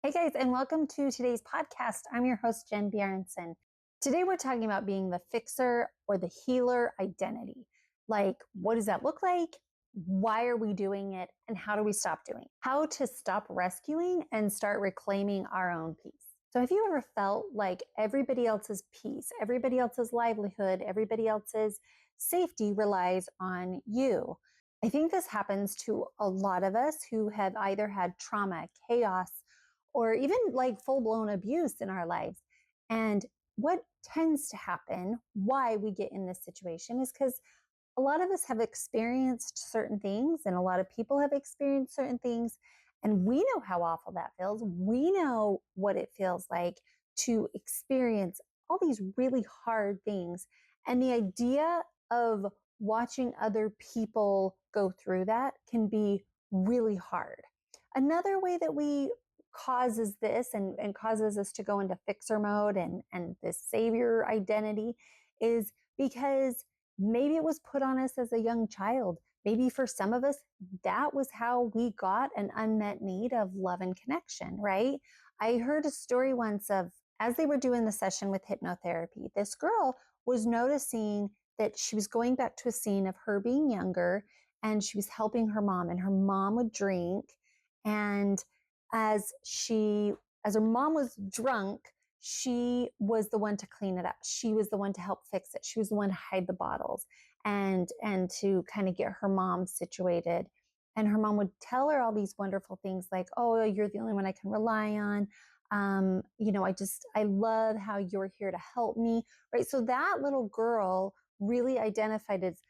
Hey guys, and welcome to today's podcast. I'm your host, Jen Bjornson. Today we're talking about being the fixer or the healer identity. Like, what does that look like? Why are we doing it? And how do we stop doing it? How to stop rescuing and start reclaiming our own peace. So have you ever felt like everybody else's peace, everybody else's livelihood, everybody else's safety relies on you? I think this happens to a lot of us who have either had trauma, chaos, or even like full blown abuse in our lives. And what tends to happen, why we get in this situation, is because a lot of us have experienced certain things, and a lot of people have experienced certain things. And we know how awful that feels. We know what it feels like to experience all these really hard things. And the idea of watching other people go through that can be really hard. Another way that we causes this and causes us to go into fixer mode and this savior identity is because maybe it was put on us as a young child. Maybe for some of us, that was how we got an unmet need of love and connection, right? I heard a story once of as they were doing the session with hypnotherapy, this girl was noticing that she was going back to a scene of her being younger and she was helping her mom, and her mom would drink. And as she as her mom was drunk, she was the one to clean it up. She was the one to help fix it. She was the one to hide the bottles and to kind of get her mom situated. And her mom would tell her all these wonderful things like, "Oh, you're the only one I can rely on. I love how you're here to help me." Right? So that little girl really identified as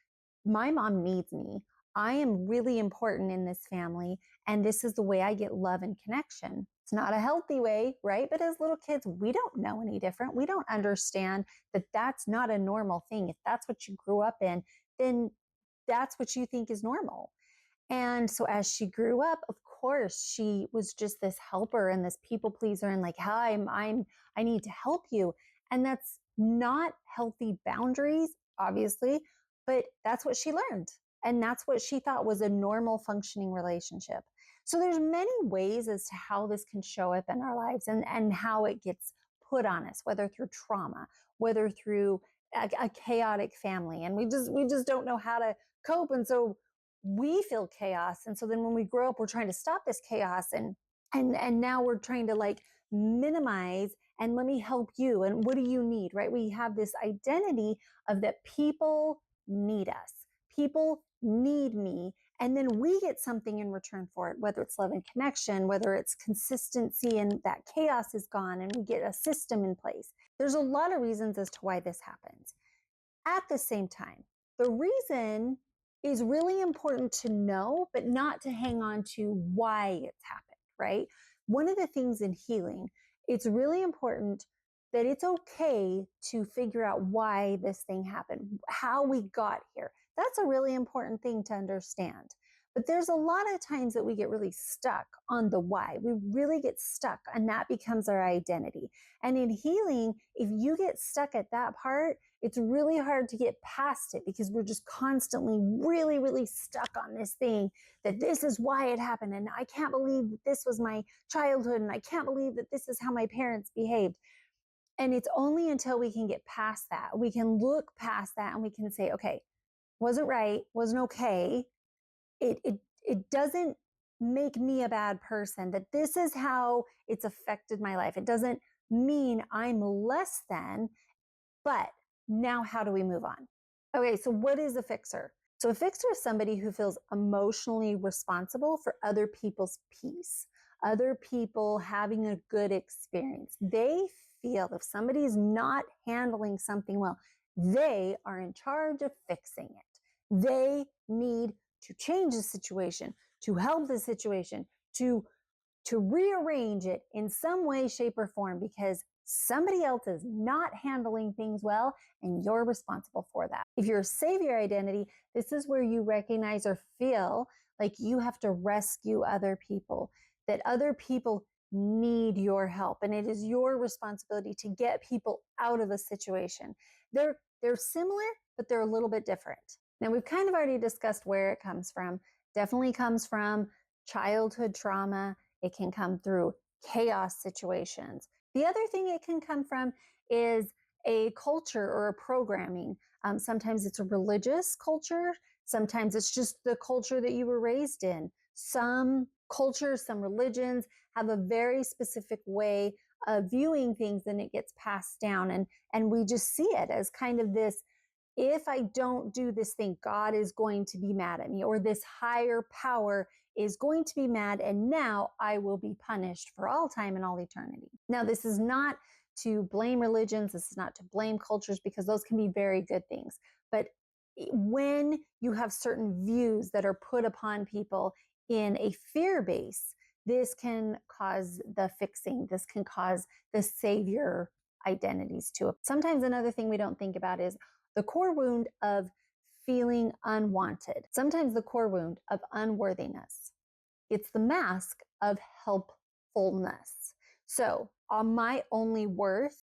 my mom needs me. I am really important in this family, and this is the way I get love and connection. It's not a healthy way, right? But as little kids, we don't know any different. We don't understand that that's not a normal thing. If that's what you grew up in, then that's what you think is normal. And so as she grew up, of course, she was just this helper and this people pleaser and like, "Hi, I need to help you." And that's not healthy boundaries, obviously, but that's what she learned. And that's what she thought was a normal functioning relationship. So there's many ways as to how this can show up in our lives and how it gets put on us, whether through trauma, whether through a chaotic family. And we just don't know how to cope. And so we feel chaos, and so then when we grow up we're trying to stop this chaos, and now we're trying to like minimize and let me help you, and what do you need, right? We have this identity of that people need us, people need me, and then we get something in return for it, whether it's love and connection, whether it's consistency, and that chaos is gone and we get a system in place. There's a lot of reasons as to why this happens. At the same time, the reason is really important to know, but not to hang on to why it's happened, right? One of the things in healing, it's really important that it's okay to figure out why this thing happened, how we got here. That's a really important thing to understand. But there's a lot of times that we get really stuck on the why. We really get stuck, and that becomes our identity. And in healing, if you get stuck at that part, it's really hard to get past it because we're just constantly really, really stuck on this thing that this is why it happened. And I can't believe that this was my childhood. And I can't believe that this is how my parents behaved. And it's only until we can get past that, we can look past that and we can say, okay, wasn't right, wasn't okay. It doesn't make me a bad person, that this is how it's affected my life. It doesn't mean I'm less than, but now how do we move on? Okay, so what is a fixer? So a fixer is somebody who feels emotionally responsible for other people's peace, other people having a good experience. They feel if somebody's not handling something well, they are in charge of fixing it. They need to change the situation, to help the situation, to rearrange it in some way, shape, or form because somebody else is not handling things well and you're responsible for that. If you're a savior identity, this is where you recognize or feel like you have to rescue other people, that other people need your help, and it is your responsibility to get people out of a situation. They're similar, but they're a little bit different. Now, we've kind of already discussed where it comes from. Definitely comes from childhood trauma. It can come through chaos situations. The other thing it can come from is a culture or a programming. Sometimes it's a religious culture. Sometimes it's just the culture that you were raised in. Some cultures, some religions have a very specific way of viewing things, and it gets passed down. And we just see it as kind of this, if I don't do this thing, God is going to be mad at me, or this higher power is going to be mad, and now I will be punished for all time and all eternity. Now, this is not to blame religions, this is not to blame cultures, because those can be very good things. But when you have certain views that are put upon people in a fear base, this can cause the fixing, this can cause the savior identities too. Sometimes another thing we don't think about is the core wound of feeling unwanted. Sometimes the core wound of unworthiness. It's the mask of helpfulness. So, my only worth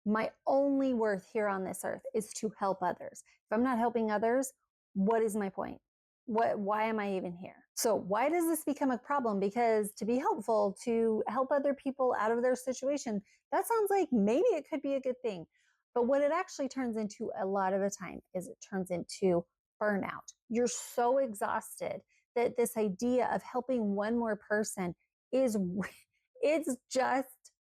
here on this earth is to help others. If I'm not helping others, what is my point? Why am I even here? So why does this become a problem? Because to be helpful, to help other people out of their situation, that sounds like maybe it could be a good thing. But what it actually turns into a lot of the time is it turns into burnout. You're so exhausted that this idea of helping one more person it's just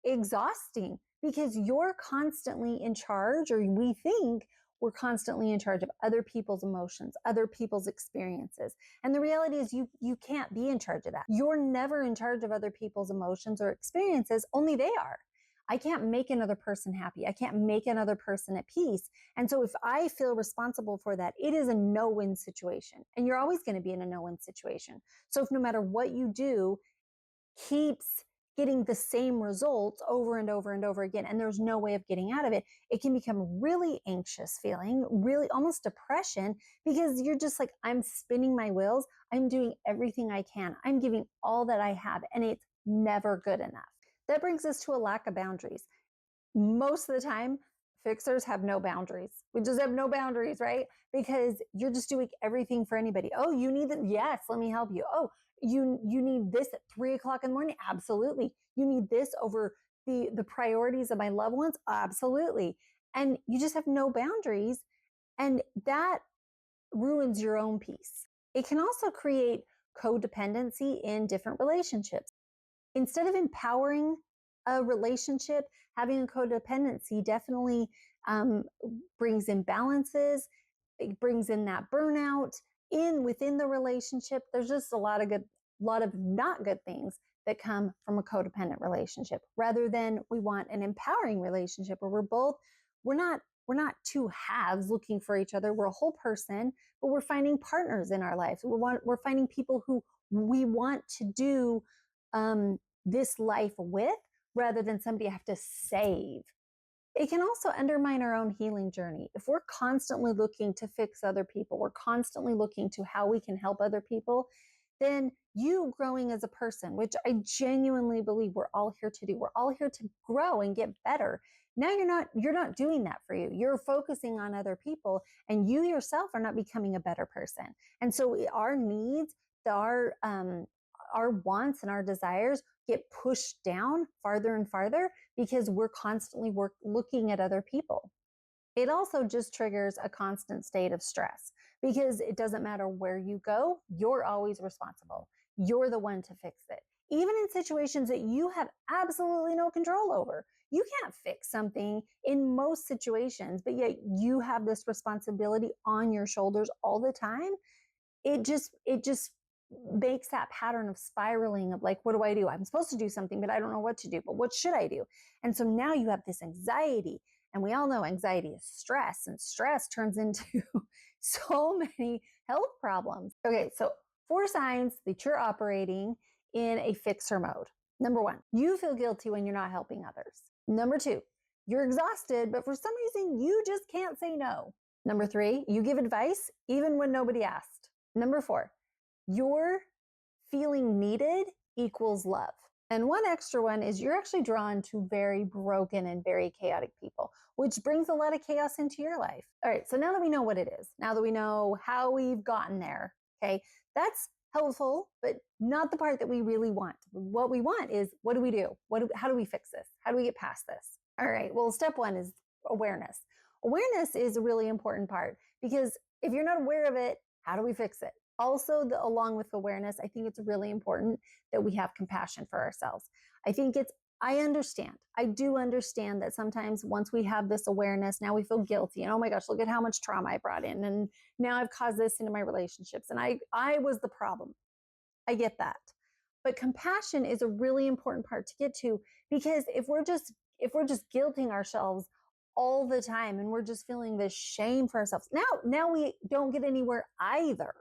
exhausting, because you're constantly in charge, or we think we're constantly in charge of other people's emotions, other people's experiences. And the reality is you can't be in charge of that. You're never in charge of other people's emotions or experiences, only they are. I can't make another person happy. I can't make another person at peace. And so if I feel responsible for that, it is a no-win situation. And you're always going to be in a no-win situation. So if no matter what you do, keeps getting the same results over and over and over again, and there's no way of getting out of it, it can become really anxious feeling, really almost depression, because you're just like, I'm spinning my wheels. I'm doing everything I can. I'm giving all that I have, and it's never good enough. That brings us to a lack of boundaries. Most of the time, fixers have no boundaries. We just have no boundaries, right? Because you're just doing everything for anybody. Oh, you need it? Yes, let me help you. Oh, you need this at 3:00 in the morning? Absolutely. You need this over the priorities of my loved ones? Absolutely. And you just have no boundaries, and that ruins your own peace. It can also create codependency in different relationships. Instead of empowering a relationship, having a codependency definitely um, brings imbalances. It brings in that burnout within the relationship. There's just a lot of not good things that come from a codependent relationship, rather than we want an empowering relationship where we're not two halves looking for each other. We're a whole person, but we're finding partners in our lives. We're finding people who we want to do this life with, rather than somebody I have to save. It can also undermine our own healing journey. If we're constantly looking to fix other people, we're constantly looking to how we can help other people, then you growing as a person, which I genuinely believe we're all here to do. We're all here to grow and get better. Now you're not doing that for you. You're focusing on other people, and you yourself are not becoming a better person. And so our needs, our wants and our desires get pushed down farther and farther, because we're constantly looking at other people. It also just triggers a constant state of stress, because it doesn't matter where you go, you're always responsible. You're the one to fix it. Even in situations that you have absolutely no control over. You can't fix something in most situations, but yet you have this responsibility on your shoulders all the time. It just makes that pattern of spiraling of like, what do I do? I'm supposed to do something, but I don't know what to do. But what should I do? And so now you have this anxiety, and we all know anxiety is stress, and stress turns into so many health problems. Okay, so 4 signs that you're operating in a fixer mode. Number 1, you feel guilty when you're not helping others. Number 2, you're exhausted, but for some reason you just can't say no. Number 3, you give advice even when nobody asked. Number 4, your feeling needed equals love. And one extra one is you're actually drawn to very broken and very chaotic people, which brings a lot of chaos into your life. All right, so now that we know what it is, now that we know how we've gotten there, okay, that's helpful, but not the part that we really want. What we want is, what do we do? How do we fix this? How do we get past this? All right. Well, step one is awareness. Awareness is a really important part because if you're not aware of it, how do we fix it? Also, along with awareness, I think it's really important that we have compassion for ourselves. I think I do understand that sometimes once we have this awareness, now we feel guilty and oh my gosh, look at how much trauma I brought in. And now I've caused this into my relationships and I was the problem. I get that. But compassion is a really important part to get to because if we're just guilting ourselves all the time and we're just feeling this shame for ourselves, now we don't get anywhere either.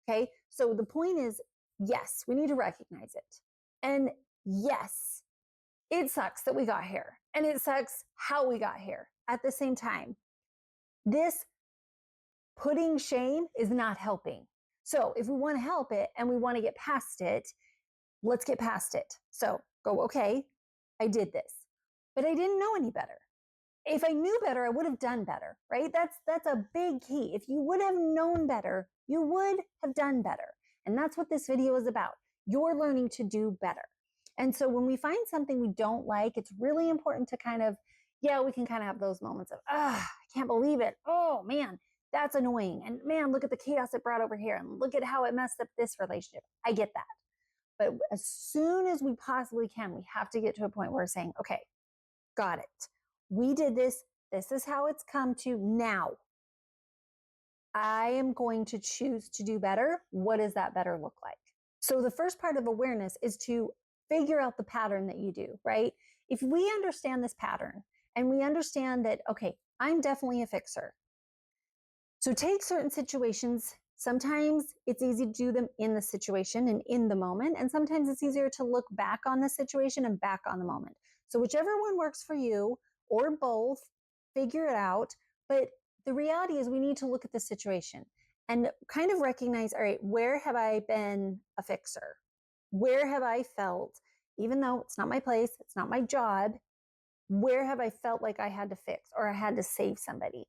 Okay? So the point is, yes, we need to recognize it. And yes, it sucks that we got here and it sucks how we got here at the same time. This putting shame is not helping. So if we want to help it and we want to get past it, let's get past it. So go, okay, I did this, but I didn't know any better. If I knew better, I would have done better, right? That's a big key. If you would have known better, you would have done better. And that's what this video is about. You're learning to do better. And so when we find something we don't like, it's really important to we can kind of have those moments of, I can't believe it. Oh man, that's annoying. And man, look at the chaos it brought over here. And look at how it messed up this relationship. I get that. But as soon as we possibly can, we have to get to a point where we're saying, okay, got it. We did this. This is how it's come to now. I am going to choose to do better. What does that better look like? So the first part of awareness is to figure out the pattern that you do, right? If we understand this pattern and we understand that, okay, I'm definitely a fixer. So take certain situations. Sometimes it's easy to do them in the situation and in the moment. And sometimes it's easier to look back on the situation and back on the moment. So whichever one works for you or both, figure it out. But the reality is we need to look at the situation and kind of recognize, all right, where have I been a fixer? Where have I felt, even though it's not my place, it's not my job, where have I felt like I had to fix or I had to save somebody?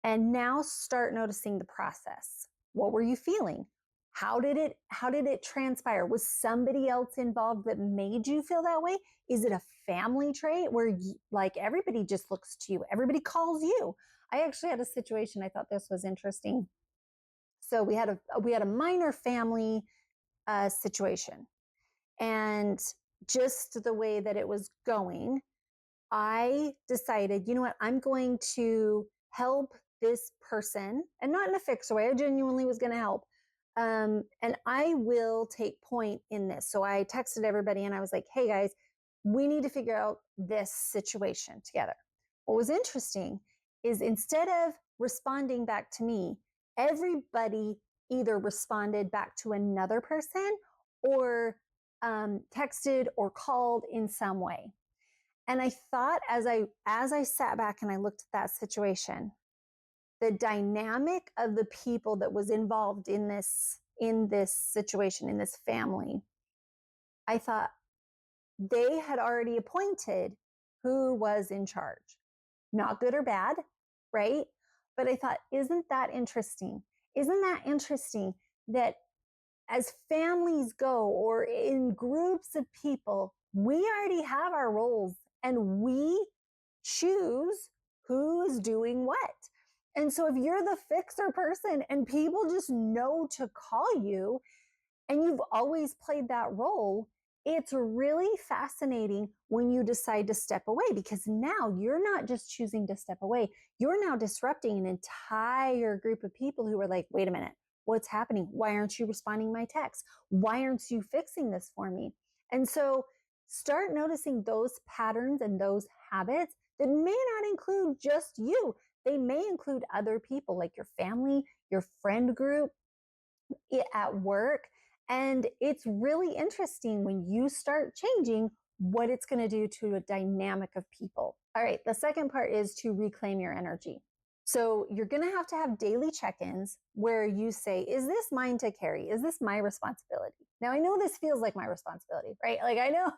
And now start noticing the process. What were you feeling? How did it transpire? Was somebody else involved that made you feel that way? Is it a family trait where like everybody just looks to you, everybody calls you? I actually had a situation, I thought this was interesting. So we had a minor family situation, and just the way that it was going, I decided, you know what, I'm going to help this person, and not in a fixed way. I genuinely was going to help. And I will take point in this. So I texted everybody and I was like, hey guys, we need to figure out this situation together. What was interesting is instead of responding back to me, everybody either responded back to another person or texted or called in some way. And I thought as I sat back and I looked at that situation, the dynamic of the people that was involved in this situation, in this family, I thought they had already appointed who was in charge. Not good or bad, right? But I thought, isn't that interesting? Isn't that interesting that as families go or in groups of people, we already have our roles and we choose who's doing what. And so if you're the fixer person and people just know to call you and you've always played that role, it's really fascinating when you decide to step away, because now you're not just choosing to step away, you're now disrupting an entire group of people who are like, wait a minute, what's happening? Why aren't you responding my text? Why aren't you fixing this for me? And so start noticing those patterns and those habits that may not include just you. They may include other people like your family, your friend group, at work. And it's really interesting when you start changing what it's going to do to a dynamic of people. All right, the second part is to reclaim your energy. So you're going to have daily check-ins where you say, is this mine to carry? Is this my responsibility? Now, I know this feels like my responsibility, right? Like I know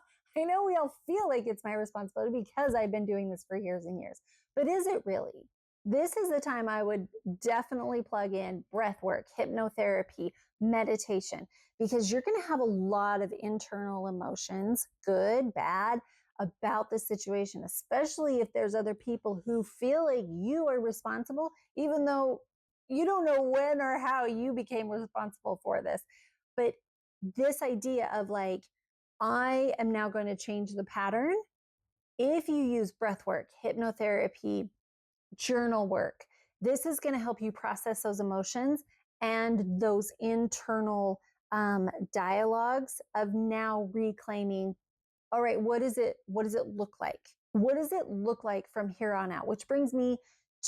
we all feel like it's my responsibility because I've been doing this for years and years. But is it really? This is the time I would definitely plug in breath work, hypnotherapy, meditation, because you're going to have a lot of internal emotions, good, bad, about the situation, especially if there's other people who feel like you are responsible, even though you don't know when or how you became responsible for this. But this idea of like, I am now going to change the pattern. If you use breath work, hypnotherapy, journal work, this is going to help you process those emotions and those internal dialogues of now reclaiming, all right, what does it look like? What does it look like from here on out?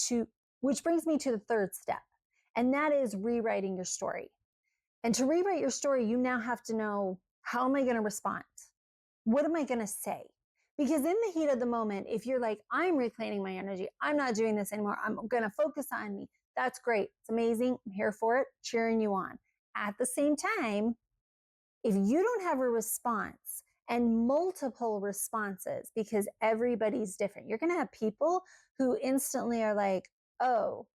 To which brings me to the third step, and that is rewriting your story. And to rewrite your story, you now have to know, how am I going to respond? What am I going to say? Because in the heat of the moment, if you're like, I'm reclaiming my energy, I'm not doing this anymore, I'm going to focus on me, that's great. It's amazing. I'm here for it, cheering you on. At the same time, if you don't have a response and multiple responses, because everybody's different, you're going to have people who instantly are like, oh,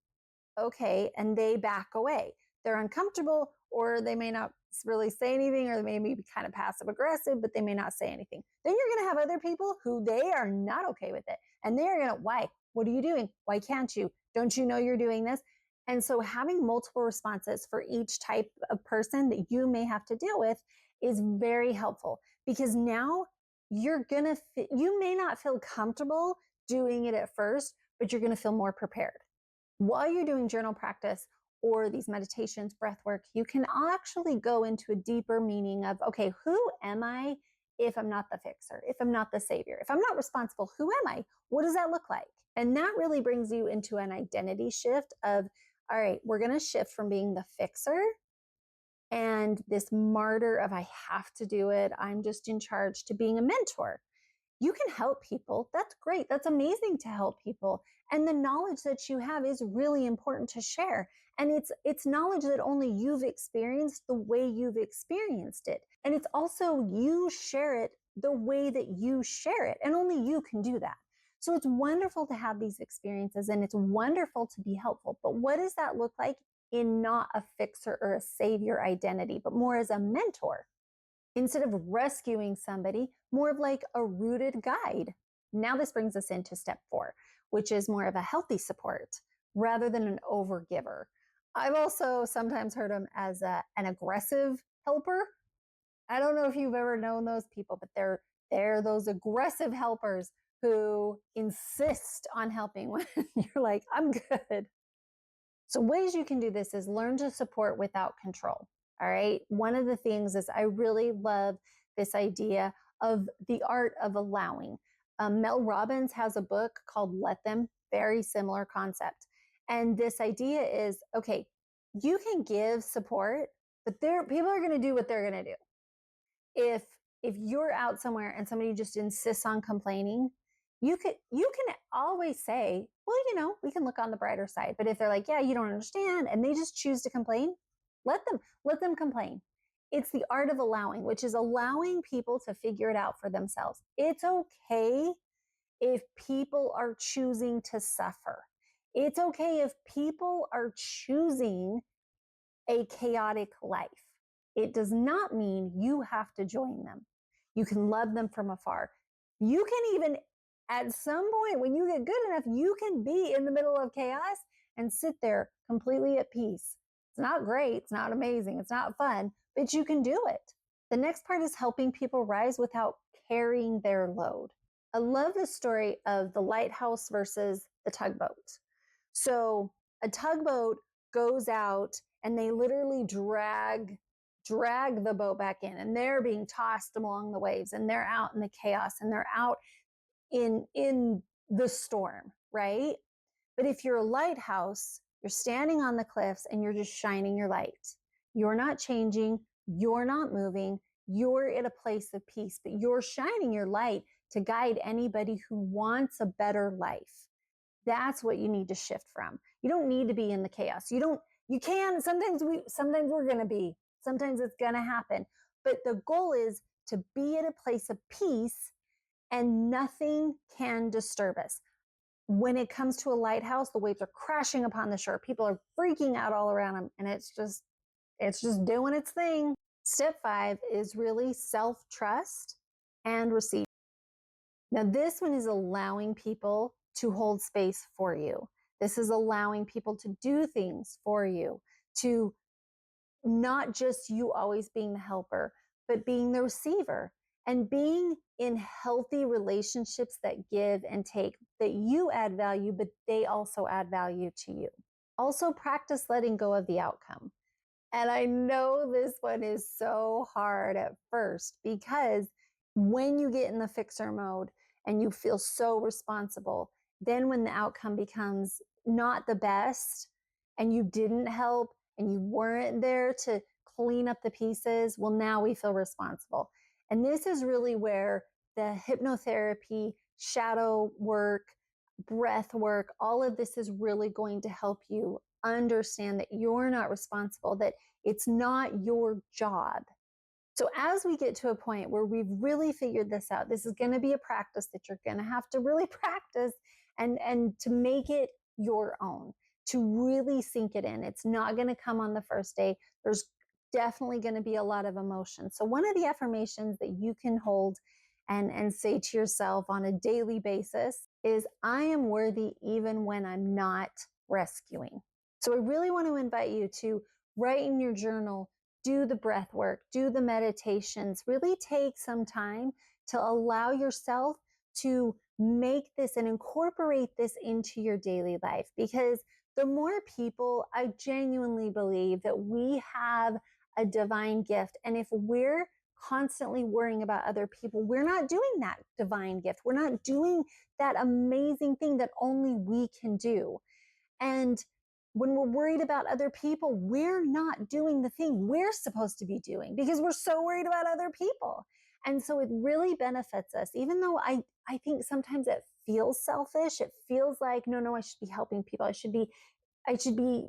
okay, and they back away. They're uncomfortable, or they may not really say anything, or they may be kind of passive aggressive, but they may not say anything. Then you're going to have other people who they are not okay with it. And they're going to, why? What are you doing? Why can't you? Don't you know you're doing this? And so having multiple responses for each type of person that you may have to deal with is very helpful, because now you may not feel comfortable doing it at first, but you're going to feel more prepared. While you're doing journal practice or these meditations, breath work, you can actually go into a deeper meaning of, okay, who am I if I'm not the fixer, if I'm not the savior, if I'm not responsible, who am I? What does that look like? And that really brings you into an identity shift of, all right, we're going to shift from being the fixer and this martyr of, I have to do it, I'm just in charge, to being a mentor. You can help people. That's great. That's amazing to help people. And the knowledge that you have is really important to share. And it's knowledge that only you've experienced the way you've experienced it. And it's also, you share it the way that you share it. And only you can do that. So it's wonderful to have these experiences, and it's wonderful to be helpful. But what does that look like in not a fixer or a savior identity, but more as a mentor? Instead of rescuing somebody, more of like a rooted guide. Now, this brings us into step 4, which is more of a healthy support rather than an overgiver. I've also sometimes heard them as an aggressive helper. I don't know if you've ever known those people, but they're those aggressive helpers who insist on helping when you're like, I'm good. So ways you can do this is learn to support without control. All right. One of the things is, I really love this idea of the art of allowing. Mel Robbins has a book called Let Them, very similar concept. And this idea is, okay, you can give support, but people are going to do what they're going to do. If you're out somewhere and somebody just insists on complaining, you can always say, well, we can look on the brighter side. But if they're like, yeah, you don't understand, and they just choose to complain, let them complain. It's the art of allowing, which is allowing people to figure it out for themselves. It's okay if people are choosing to suffer. It's okay if people are choosing a chaotic life. It does not mean you have to join them. You can love them from afar. You can even, at some point, when you get good enough, you can be in the middle of chaos and sit there completely at peace. It's not great. It's not amazing. It's not fun, but you can do it. The next part is helping people rise without carrying their load. I love the story of the lighthouse versus the tugboat. So a tugboat goes out and they literally drag the boat back in, and they're being tossed along the waves, and they're out in the chaos, and they're out in the storm, right? But if you're a lighthouse, you're standing on the cliffs and you're just shining your light. You're not changing, you're not moving, you're at a place of peace, but you're shining your light to guide anybody who wants a better life. That's what you need to shift from. You don't need to be in the chaos. You can, sometimes we're going to be, sometimes it's going to happen. But the goal is to be at a place of peace, and nothing can disturb us. when it comes to a lighthouse, the waves are crashing upon the shore. People are freaking out all around them, and it's just doing its thing. Step 5 is really self-trust and receive. Now, this one is allowing people to hold space for you. This is allowing people to do things for you, to not just you always being the helper, but being the receiver and being in healthy relationships that give and take, that you add value, but they also add value to you. Also, practice letting go of the outcome. And I know this one is so hard at first because when you get in the fixer mode and you feel so responsible, then when the outcome becomes not the best and you didn't help and you weren't there to clean up the pieces, well, now we feel responsible. And this is really where the hypnotherapy, shadow work, breath work, all of this is really going to help you understand that you're not responsible, that it's not your job. So as we get to a point where we've really figured this out, this is going to be a practice that you're going to have to really practice and to make it your own, to really sink it in. It's not going to come on the first day. There's definitely going to be a lot of emotion. So one of the affirmations that you can hold and say to yourself on a daily basis is, I am worthy even when I'm not rescuing. So I really want to invite you to write in your journal, do the breath work, do the meditations, really take some time to allow yourself to make this and incorporate this into your daily life. Because the more people, I genuinely believe that we have a divine gift. And if we're constantly worrying about other people, we're not doing that divine gift. We're not doing that amazing thing that only we can do. And when we're worried about other people, we're not doing the thing we're supposed to be doing because we're so worried about other people. And so it really benefits us, even though I think sometimes it feels selfish. It feels like, no, I should be helping people. I should be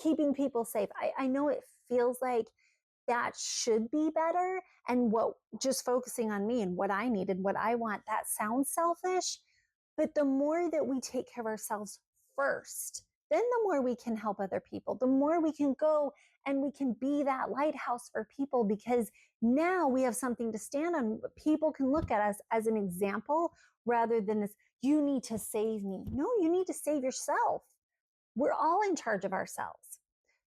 keeping people safe. I know it feels like that should be better. And what just focusing on me and what I need and what I want, that sounds selfish. But the more that we take care of ourselves first, then the more we can help other people, the more we can go and we can be that lighthouse for people, because now we have something to stand on. People can look at us as an example rather than this, you need to save me. No, you need to save yourself. We're all in charge of ourselves.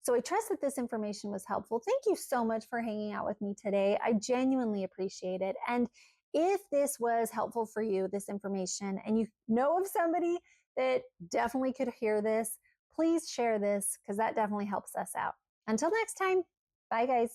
So I trust that this information was helpful. Thank you so much for hanging out with me today. I genuinely appreciate it. And if this was helpful for you, this information, and you know of somebody that definitely could hear this, please share this because that definitely helps us out. Until next time, bye guys.